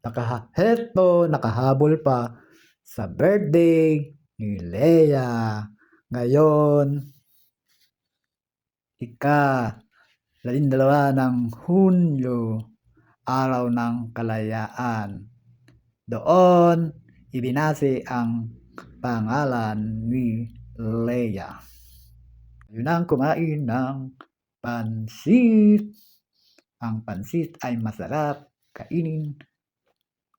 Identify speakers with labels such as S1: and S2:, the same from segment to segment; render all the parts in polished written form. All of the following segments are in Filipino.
S1: Nakahabol pa sa birthday ni Leia. Ngayon, ika-12 ng Hunyo, araw ng kalayaan. Doon, ibinase ang pangalan ni Leia. Yun ang kumain ng pansit. Ang pansit ay masarap kainin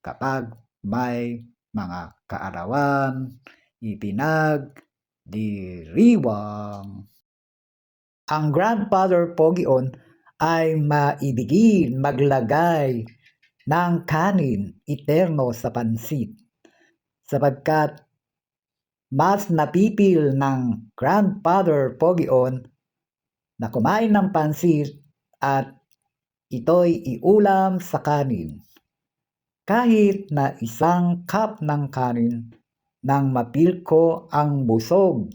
S1: kapag may mga kaarawan ipinagdiriwang. Ang grandfather Pogion ay maibigin maglagay ng kanin iterno sa pansit sapagkat mas napipil ng grandfather Pogion na kumain ng pansit at ito'y iulam sa kanin. Kahit na isang cup ng kanin nang mapil ko ang busog.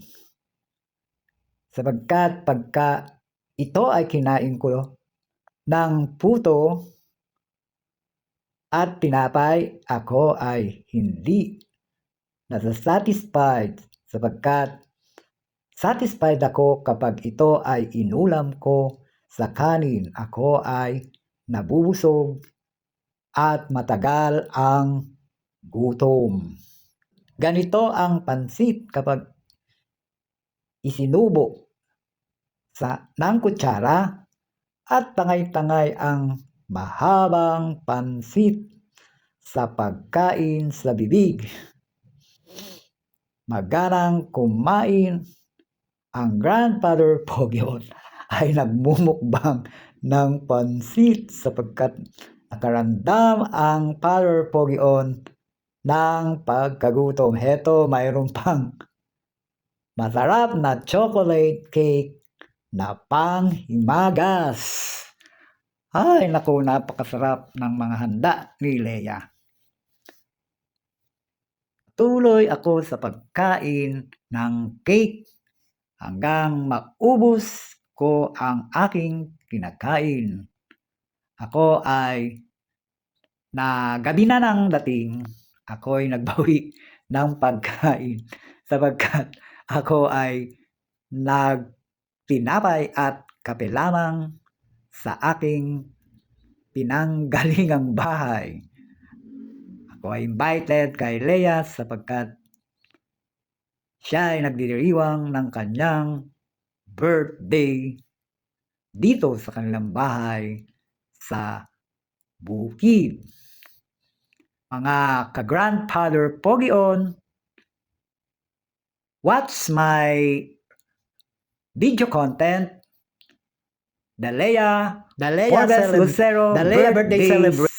S1: Sapagkat pagka ito ay kinain ko ng puto at tinapay, ako ay hindi nasa-satisfied sapagkat satisfied ako kapag ito ay inulam ko sa kanin. Ako ay nabubusog at matagal ang gutom. Ganito ang pansit kapag isinubo ng kutsara at tangay-tangay ang mahabang pansit sa pagkain sa bibig. Maganang kumain. Ang grandfather Pogion ay nagmumukbang ng pansit sapagkat nakaramdam ang Father Pogion ng pagkagutom. Heto, mayroon pang masarap na chocolate cake na panghimagas. Ay, naku, napakasarap ng mga handa ni Leia. Tuloy ako sa pagkain ng cake hanggang maubos ko ang aking kinakain. Ako ay na gabi na ng dating, ako'y nagbawi ng pagkain sapagkat ako ay nagtinapay at kape lamang sa aking pinanggalingang bahay. Ako ay invited kay Leia sapagkat siya ay nagdiriwang ng kanyang birthday dito sa kanilang bahay sa bukid. Mga ka-grandfather Pogion, watch my video content, the Leia birthday celebration.